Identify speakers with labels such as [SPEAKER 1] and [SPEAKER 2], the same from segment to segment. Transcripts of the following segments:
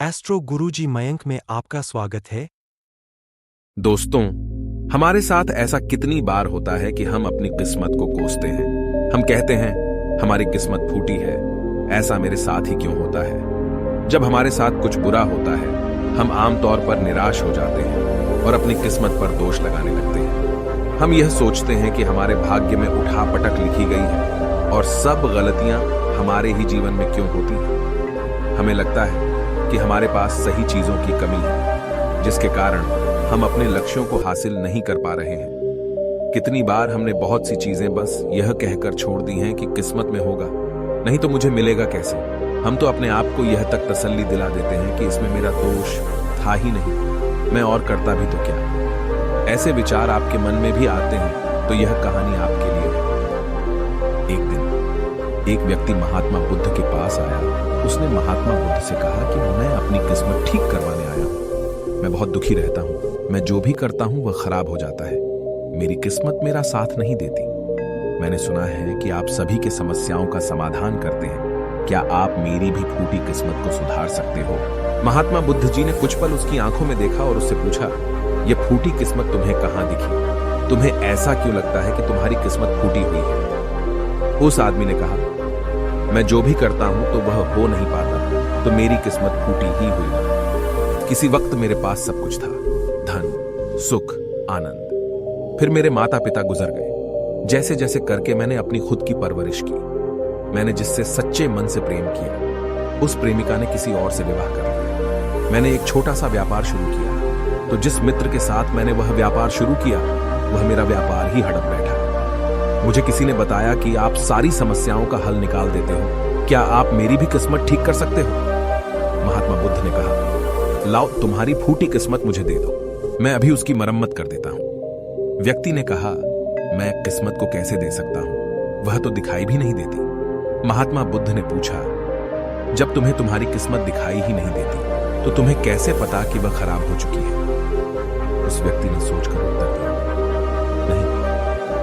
[SPEAKER 1] Astro गुरुजी मयंक में आपका स्वागत है।
[SPEAKER 2] दोस्तों, हमारे साथ ऐसा कितनी बार होता है कि हम अपनी किस्मत को कोसते हैं। हम कहते हैं हमारी किस्मत फूटी है, ऐसा मेरे साथ ही क्यों होता है। जब हमारे साथ कुछ बुरा होता है हम आमतौर पर निराश हो जाते हैं और अपनी किस्मत पर दोष लगाने लगते हैं। हम यह सोचते हैं कि हमारे भाग्य में उठापटक लिखी गई है और सब गलतियां हमारे ही जीवन में क्यों होती हैं। हमें लगता है कि हमारे पास सही चीजों की कमी है, जिसके कारण हम अपने लक्ष्यों को हासिल नहीं कर पा रहे हैं। कितनी बार हमने बहुत सी चीजें बस यह कहकर छोड़ दी हैं कि किस्मत में होगा, नहीं तो मुझे मिलेगा कैसे। हम तो अपने आप को यह तक तसल्ली दिला देते हैं कि इसमें मेरा दोष था ही नहीं, मैं और करता भी तो क्या। ऐसे विचार आपके मन में भी आते हैं तो यह कहानी आपके लिए है। एक दिन एक व्यक्ति महात्मा बुद्ध के पास आया। उसने महात्मा बुद्ध से कहा कि मैं अपनी किस्मत ठीक करवाने आया हूं। मैं बहुत दुखी रहता हूं, मैं जो भी करता हूं वह खराब हो जाता है। मेरी किस्मत मेरा साथ नहीं देती। मैंने सुना है कि आप सभी के समस्याओं का समाधान करते हैं। क्या आप मेरी भी फूटी किस्मत को सुधार सकते हो? महात्मा बुद्ध जी ने कुछ पल उसकी आंखों में देखा और उससे पूछा, यह फूटी किस्मत तुम्हें कहां दिखी? तुम्हें ऐसा क्यों लगता है कि तुम्हारी किस्मत फूटी हुई है? उस आदमी ने कहा, मैं जो भी करता हूं तो वह हो नहीं पाता, तो मेरी किस्मत फूटी ही हुई है। किसी वक्त मेरे पास सब कुछ था, धन, सुख, आनंद। फिर मेरे माता पिता गुजर गए। जैसे जैसे करके मैंने अपनी खुद की परवरिश की। मैंने जिससे सच्चे मन से प्रेम किया, उस प्रेमिका ने किसी और से विवाह कर लिया। मैंने एक छोटा सा व्यापार शुरू किया, तो जिस मित्र के साथ मैंने वह व्यापार शुरू किया वह मेरा व्यापार ही हड़प बैठा। मुझे किसी ने बताया कि आप सारी समस्याओं का हल निकाल देते हो, क्या आप मेरी भी किस्मत ठीक कर सकते हो? महात्मा बुद्ध ने कहा, लाओ तुम्हारी फूटी किस्मत मुझे दे दो, मैं अभी उसकी मरम्मत कर देता हूं। व्यक्ति ने कहा, मैं किस्मत को कैसे दे सकता हूं, वह तो दिखाई भी नहीं देती। महात्मा बुद्ध ने पूछा, जब तुम्हें तुम्हारी किस्मत दिखाई ही नहीं देती तो तुम्हें कैसे पता कि वह खराब हो चुकी है? उस व्यक्ति ने सोचकर उत्तर दिया, नहीं,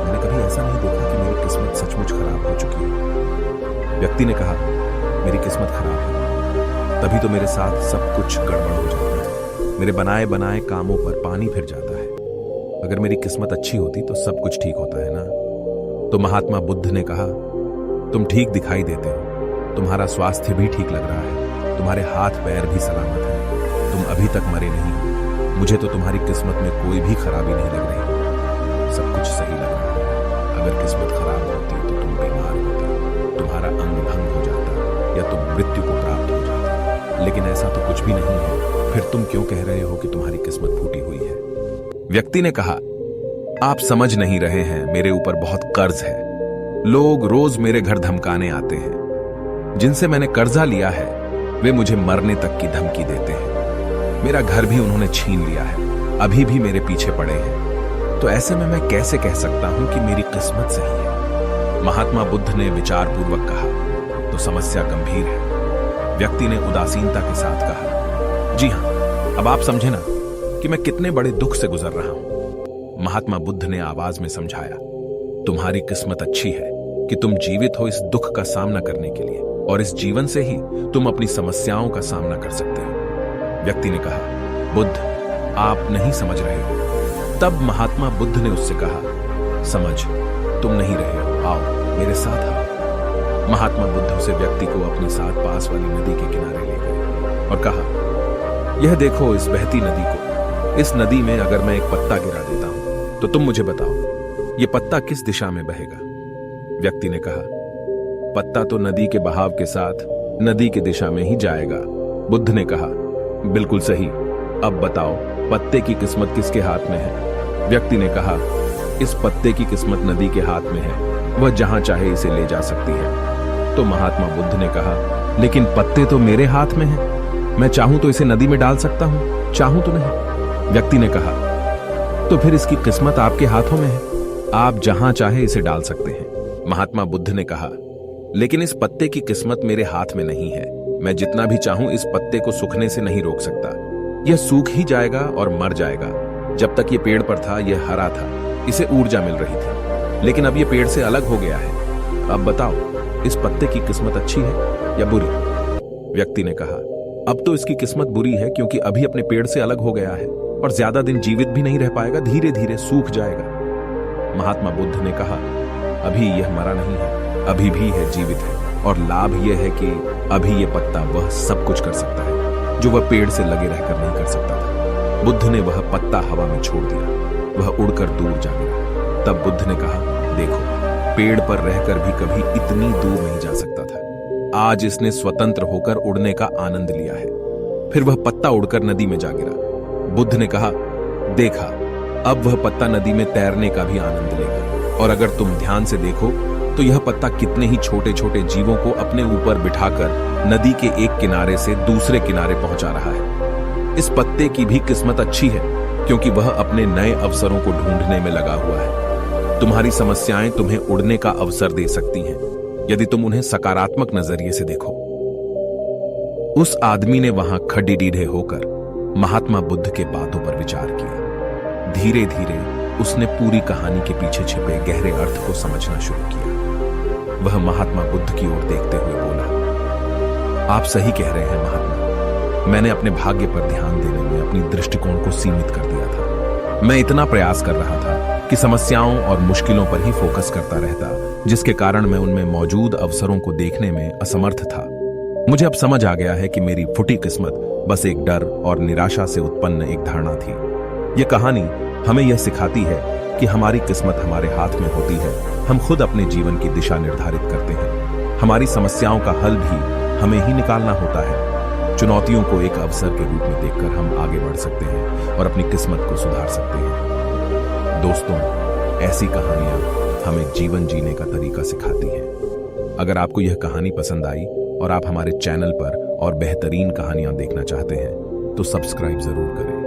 [SPEAKER 2] मैंने कभी ऐसा नहीं देखा कि मेरी किस्मत सचमुच खराब हो चुकी है। व्यक्ति ने कहा, मेरी किस्मत खराब है, तभी तो मेरे साथ सब कुछ गड़बड़ हो जाता है। मेरे बनाए बनाए कामों पर पानी फिर जाता है। अगर मेरी किस्मत अच्छी होती तो सब कुछ ठीक होता है ना। तो महात्मा बुद्ध ने कहा, तुम ठीक दिखाई देते हो, तुम्हारा स्वास्थ्य भी ठीक लग रहा है, तुम्हारे हाथ पैर भी सलामत हैं, तुम अभी तक मरे नहीं हो। मुझे तो तुम्हारी किस्मत में कोई भी खराबी नहीं लग रही, सब कुछ सही लग रहा है। अगर किस्मत खराब होती तो तुम बीमार होते, तुम्हारा अंग भंग हो जाता या तुम मृत्यु को प्राप्त हो जाते, लेकिन ऐसा तो कुछ भी नहीं है। फिर तुम क्यों कह रहे हो कि तुम्हारी किस्मत फूटी हुई है? व्यक्ति ने कहा, आप समझ नहीं रहे हैं, मेरे ऊपर बहुत कर्ज है। लोग रोज मेरे घर धमकाने आते हैं। जिनसे मैंने कर्जा लिया है वे मुझे मरने तक की धमकी देते हैं। मेरा घर भी उन्होंने छीन लिया है, अभी भी मेरे पीछे पड़े हैं। तो ऐसे में मैं कैसे कह सकता हूं कि मेरी किस्मत सही है? महात्मा बुद्ध ने विचारपूर्वक कहा, तो समस्या गंभीर है। व्यक्ति ने उदासीनता के साथ कहा, जी हां, अब आप समझे ना कि मैं कितने बड़े दुख से गुजर रहा हूं। महात्मा बुद्ध ने आवाज में समझाया, तुम्हारी किस्मत अच्छी है कि तुम जीवित हो इस दुख का सामना करने के लिए, और इस जीवन से ही तुम अपनी समस्याओं का सामना कर सकते हो। व्यक्ति ने कहा, बुद्ध, आप नहीं समझ रहे हो। तब महात्मा बुद्ध ने उससे कहा, समझ तुम नहीं रहे हो, आओ मेरे साथ आओ। महात्मा बुद्ध उसे व्यक्ति को अपने साथ पास वाली नदी के किनारे ले गए और कहा, यह देखो इस बहती नदी को। इस नदी में अगर मैं एक पत्ता गिरा देता हूं तो तुम मुझे बताओ, यह पत्ता किस दिशा में बहेगा? व्यक्ति ने कहा, पत्ता तो नदी के बहाव के साथ नदी की दिशा में ही जाएगा। बुद्ध ने कहा, बिल्कुल सही, अब बताओ पत्ते की किस्मत किसके हाथ में है? व्यक्ति ने कहा, इस पत्ते की किस्मत नदी के हाथ में है, वह जहां चाहे इसे ले जा सकती है। तो महात्मा बुद्ध ने कहा, लेकिन पत्ते तो मेरे हाथ में हैं, मैं चाहूं तो इसे नदी में डाल सकता हूं, चाहूं तो नहीं। व्यक्ति ने कहा, तो फिर इसकी किस्मत आपके हाथों में है, आप जहां चाहे इसे डाल सकते हैं। महात्मा बुद्ध ने कहा, लेकिन इस पत्ते की किस्मत मेरे हाथ में नहीं है, मैं जितना भी चाहूं इस पत्ते को सूखने से नहीं रोक सकता। यह सूख ही जाएगा और मर जाएगा। जब तक ये पेड़ पर था यह हरा था, इसे ऊर्जा मिल रही थी, लेकिन अब यह पेड़ से अलग हो गया है। अब बताओ, इस पत्ते की किस्मत अच्छी है या बुरी? व्यक्ति ने कहा, अब तो इसकी किस्मत बुरी है क्योंकि अभी अपने पेड़ से अलग हो गया है और ज्यादा दिन जीवित भी नहीं रह पाएगा, धीरे धीरे सूख जाएगा। महात्मा बुद्ध ने कहा, अभी यह मरा नहीं है, अभी भी है, जीवित है, और लाभ यह है कि अभी यह पत्ता वह सब कुछ कर सकता है जो वह पेड़ से लगे रहकर नहीं कर सकता था। बुद्ध ने वह पत्ता हवा में छोड़ दिया, वह उड़कर दूर जा गिरा। तब बुद्ध ने कहा, देखो, पेड़ पर रहकर भी कभी इतनी दूर नहीं जा सकता था, आज इसने स्वतंत्र होकर उड़ने का आनंद लिया है। फिर वह पत्ता उड़कर नदी में जा गिरा। बुद्ध ने कहा, देखा, अब वह पत्ता नदी में तैरने का भी आनंद लेगा, और अगर तुम ध्यान से देखो तो यह पत्ता कितने ही छोटे छोटे जीवों को अपने ऊपर बिठाकर नदी के एक किनारे से दूसरे किनारे पहुंचा रहा है। इस पत्ते की भी किस्मत अच्छी है क्योंकि वह अपने नए अवसरों को ढूंढने में लगा हुआ है। तुम्हारी समस्याएं तुम्हें उड़ने का अवसर दे सकती हैं यदि तुम उन्हें सकारात्मक नजरिए से देखो। उस आदमी ने वहां खड़ीडीढ़े होकर महात्मा बुद्ध के बातों पर विचार किया। धीरे धीरे उसने पूरी कहानी के पीछे छिपे गहरे अर्थ को समझना शुरू किया। वह महात्मा बुद्ध की ओर देखते हुए बोला, आप सही कह रहे हैं महात्मा, मैंने अपने भाग्य पर ध्यान देने में अपनी दृष्टिकोण को सीमित कर दिया था। मैं इतना प्रयास कर रहा था कि समस्याओं और मुश्किलों पर ही फोकस करता रहता, जिसके कारण मैं उनमें मौजूद अवसरों को देखने में असमर्थ था। मुझे अब समझ आ गया है कि मेरी फुटी किस्मत बस एक डर और निराशा से उत्पन्न एक धारणा थी। यह कहानी हमें यह सिखाती है कि हमारी किस्मत हमारे हाथ में होती है, हम खुद अपने जीवन की दिशा निर्धारित करते हैं। हमारी समस्याओं का हल भी हमें ही निकालना होता है। चुनौतियों को एक अवसर के रूप में देखकर हम आगे बढ़ सकते हैं और अपनी किस्मत को सुधार सकते हैं। दोस्तों, ऐसी कहानियां हमें जीवन जीने का तरीका सिखाती हैं। अगर आपको यह कहानी पसंद आई और आप हमारे चैनल पर और बेहतरीन कहानियां देखना चाहते हैं तो सब्सक्राइब जरूर करें।